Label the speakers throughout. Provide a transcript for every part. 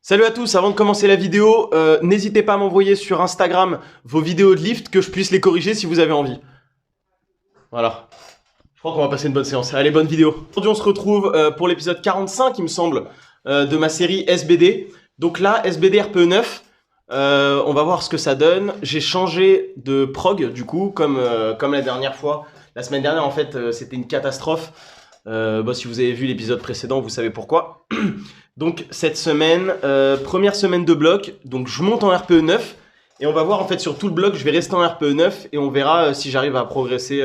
Speaker 1: Salut à tous, avant de commencer la vidéo, n'hésitez pas à m'envoyer sur Instagram vos vidéos de lift que je puisse les corriger si vous avez envie. Voilà. Je crois qu'on va passer une bonne séance. Allez, bonne vidéo. Aujourd'hui, on se retrouve pour l'épisode 45, il me semble, de ma série SBD. Donc là, SBD RPE 9, on va voir ce que ça donne. J'ai changé de prog, du coup, comme la dernière fois. La semaine dernière, en fait, c'était une catastrophe. Si vous avez vu l'épisode précédent, vous savez pourquoi. Donc cette semaine, première semaine de bloc, donc je monte en RPE 9 et on va voir en fait sur tout le bloc, je vais rester en RPE 9 et on verra si j'arrive à progresser,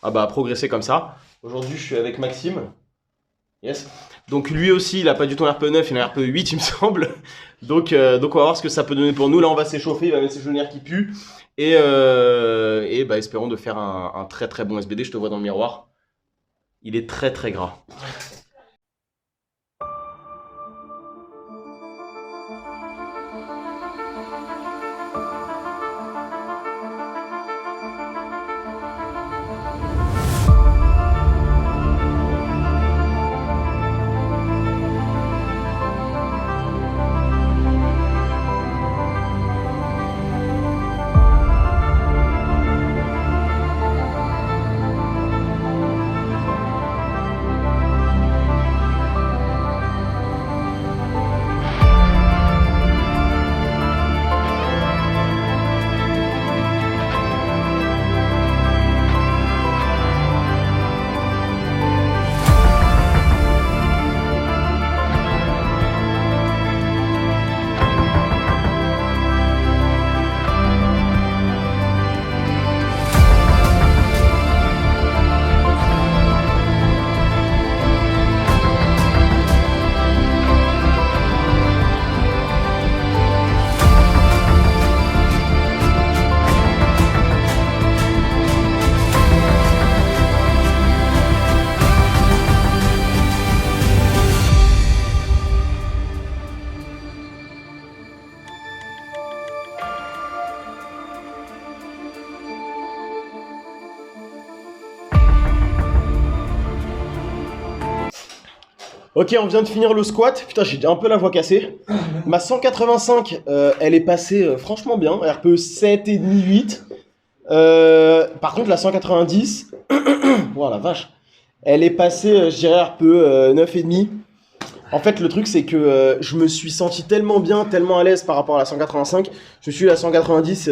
Speaker 1: progresser comme ça. Aujourd'hui je suis avec Maxime, yes. Donc lui aussi il a pas du tout un RPE 9, il a un RPE 8 il me semble. Donc on va voir ce que ça peut donner pour nous. Là on va s'échauffer, il va mettre ses genouillères qui puent et espérons de faire un très très bon SBD. Je te vois dans le miroir, il est très très gras. Ok, on vient de finir le squat. Putain, j'ai un peu la voix cassée. Ma 185, elle est passée franchement bien. RPE 7,5, 8. Par contre, la 190, voilà, la vache. Elle est passée, je dirais, RPE 9,5. En fait, le truc, c'est que je me suis senti tellement bien, tellement à l'aise par rapport à la 185. Je suis à la 190,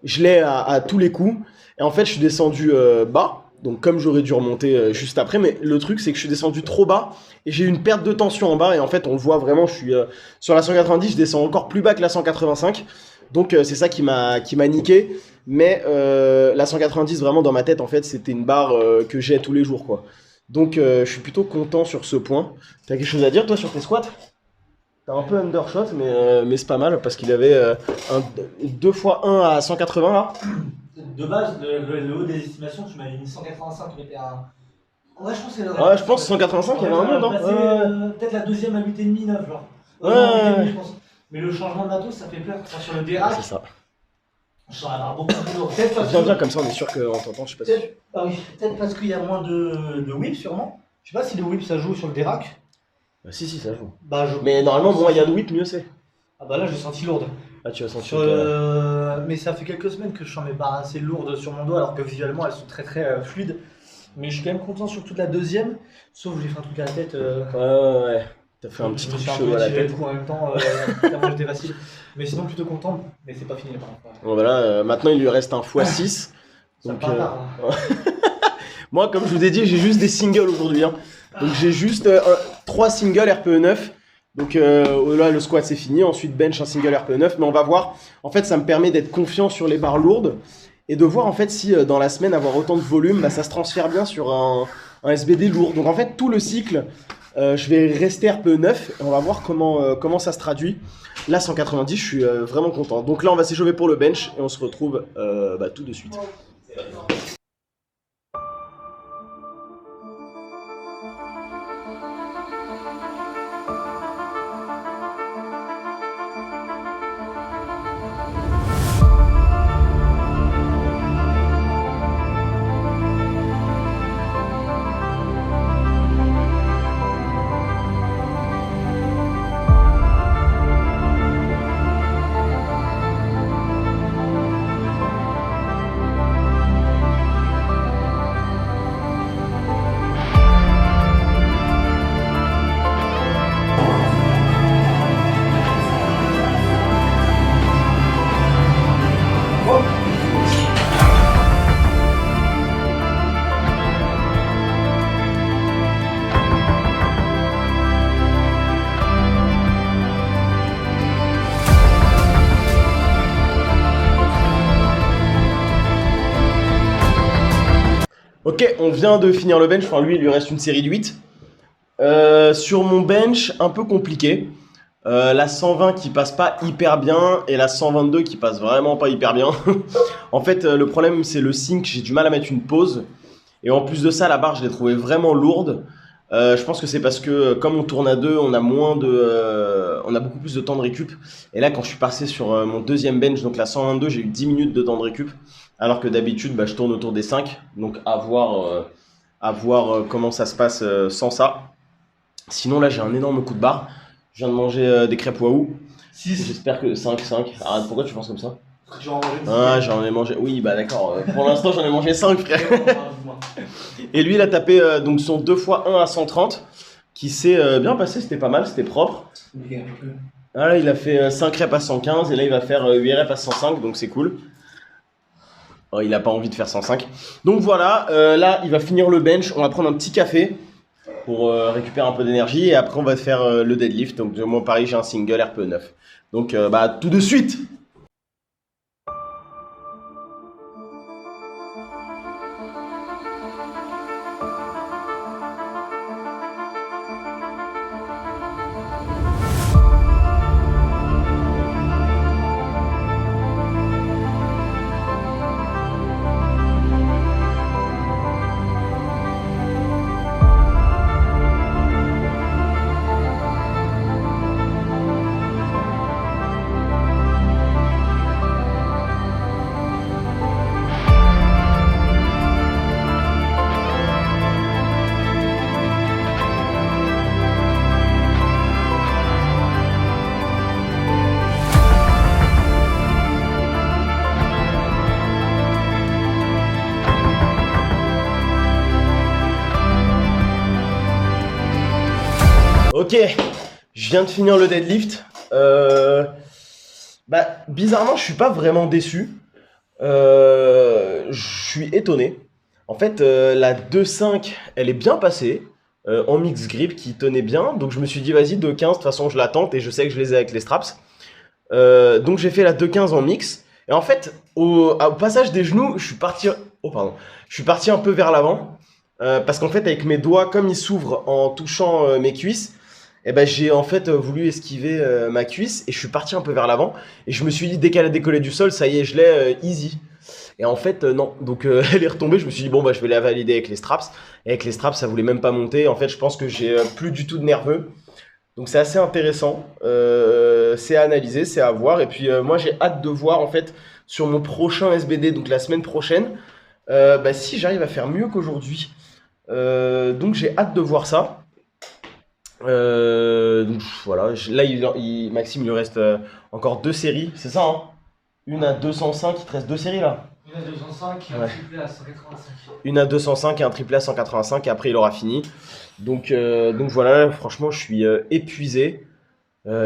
Speaker 1: je l'ai à tous les coups. Et en fait, je suis descendu bas. Donc comme j'aurais dû remonter juste après, mais le truc c'est que je suis descendu trop bas et j'ai eu une perte de tension en bas et en fait on le voit vraiment, je suis sur la 190, je descends encore plus bas que la 185, donc c'est ça qui m'a niqué, mais la 190 vraiment dans ma tête en fait c'était une barre que j'ai tous les jours quoi. Donc je suis plutôt content sur ce point. T'as quelque chose à dire toi sur tes squats? T'as un peu undershot mais c'est pas mal parce qu'il avait 2 x 1 à 180 là.
Speaker 2: De base, le haut des estimations, tu m'avais mis 185, mais t'es un.
Speaker 1: Ouais, je pense que c'est ouais, je pense 185, il y avait un monde, hein.
Speaker 2: Peut-être la deuxième à 8,5, 9, genre.
Speaker 1: Ouais,
Speaker 2: non, je pense. Mais le changement de matos, ça fait peur. Enfin, sur le dérac,
Speaker 1: c'est ça.
Speaker 2: Je sens avoir beaucoup plus lourd. Peut-être parce
Speaker 1: Viens, comme ça, on est sûr qu'on t'entend, je sais pas si.
Speaker 2: Ah oui, peut-être parce qu'il y a moins de whip, sûrement. Je sais pas si le whip ça joue sur le dérac.
Speaker 1: Bah, si, ça joue.
Speaker 2: Bah,
Speaker 1: mais normalement, moins il y a de whip, mieux c'est.
Speaker 2: Ah bah là, j'ai senti lourde.
Speaker 1: Ah, tu as senti
Speaker 2: Mais ça fait quelques semaines que je sens mes barres assez lourdes sur mon dos, alors que visuellement elles sont très très fluides. Mais je suis quand même content surtout de la deuxième, sauf que j'ai fait un truc à la tête.
Speaker 1: Ouais. T'as fait un petit truc chaud à la tête.
Speaker 2: En même temps, tellement j'étais facile. Mais sinon, plutôt content, mais c'est pas fini par contre.
Speaker 1: Bon, voilà, maintenant il lui reste un x6.
Speaker 2: Donc,
Speaker 1: moi, comme je vous ai dit, j'ai juste des singles aujourd'hui. Hein. Donc j'ai juste 3 singles RPE 9. Donc là le squat c'est fini, ensuite bench un single RPE 9, mais on va voir, en fait ça me permet d'être confiant sur les barres lourdes et de voir en fait si dans la semaine avoir autant de volume, bah, ça se transfère bien sur un SBD lourd. Donc en fait tout le cycle, je vais rester RPE 9 et on va voir comment ça se traduit. Là 190 je suis vraiment content. Donc là on va s'échauffer pour le bench et on se retrouve tout de suite. Ok, on vient de finir le bench. Enfin, lui, il lui reste une série de 8. Sur mon bench, un peu compliqué. La 120 qui passe pas hyper bien et la 122 qui passe vraiment pas hyper bien. En fait, le problème, c'est le sync. J'ai du mal à mettre une pause. Et en plus de ça, la barre, je l'ai trouvée vraiment lourde. Je pense que c'est parce que comme on tourne à deux, on a on a beaucoup plus de temps de récup. Et là, quand je suis passé sur mon deuxième bench, donc la 122, j'ai eu 10 minutes de temps de récup. Alors que d'habitude, je tourne autour des 5. Donc à voir comment ça se passe sans ça. Sinon, là, j'ai un énorme coup de barre. Je viens de manger des crêpes Waouh.
Speaker 2: 6.
Speaker 1: J'espère que 5. Arrête, pourquoi tu penses comme ça?
Speaker 2: Tu vas en manger une.
Speaker 1: Ah, j'en ai mangé. Oui, bah d'accord. Pour l'instant, j'en ai mangé 5, frère. Et lui, il a tapé donc son 2x1 à 130, qui s'est bien passé, c'était pas mal, c'était propre. Ah, là, il a fait 5 reps à 115, et là, il va faire 8 reps à 105, donc c'est cool. Oh, il a pas envie de faire 105. Donc voilà, là, il va finir le bench, on va prendre un petit café pour récupérer un peu d'énergie, et après, on va faire le deadlift. Donc, moi, pareil, j'ai un single RPE9. Donc, tout de suite! Ok, je viens de finir le deadlift. Bizarrement, je suis pas vraiment déçu. Je suis étonné. En fait, la 2.5, elle est bien passée en mix grip qui tenait bien. Donc je me suis dit, vas-y, 2.15, de toute façon, je la tente et je sais que je les ai avec les straps. Donc j'ai fait la 2.15 en mix. Et en fait, au passage des genoux, je suis parti. Oh, pardon. Je suis parti un peu vers l'avant. Parce qu'en fait, avec mes doigts, comme ils s'ouvrent en touchant mes cuisses, j'ai en fait voulu esquiver ma cuisse et je suis parti un peu vers l'avant. Et je me suis dit, dès qu'elle a décollé du sol, ça y est, je l'ai easy. Et en fait, non. Donc elle est retombée. Je me suis dit, bon, je vais la valider avec les straps. Et avec les straps, ça voulait même pas monter. En fait, je pense que j'ai plus du tout de nerveux. Donc c'est assez intéressant. C'est à analyser, c'est à voir. Et puis moi, j'ai hâte de voir en fait sur mon prochain SBD, donc la semaine prochaine, si j'arrive à faire mieux qu'aujourd'hui. Donc j'ai hâte de voir ça. Donc voilà, là Maxime il lui reste encore 2 séries, c'est ça hein? Une à 205, il te reste 2 séries là?
Speaker 2: Une à 205 et un triplé à 185.
Speaker 1: Une à 205 et un triplé à 185 et après il aura fini. Donc voilà, franchement je suis épuisé.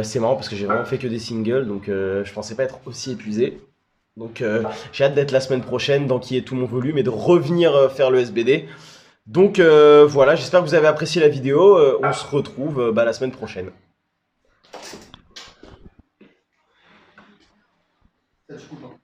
Speaker 1: C'est marrant parce que j'ai vraiment fait que des singles, donc je pensais pas être aussi épuisé. Donc j'ai hâte d'être la semaine prochaine, d'enquiller tout mon volume et de revenir faire le SBD. Donc voilà, j'espère que vous avez apprécié la vidéo. On se retrouve la semaine prochaine.
Speaker 2: Ça, tu coupes, hein.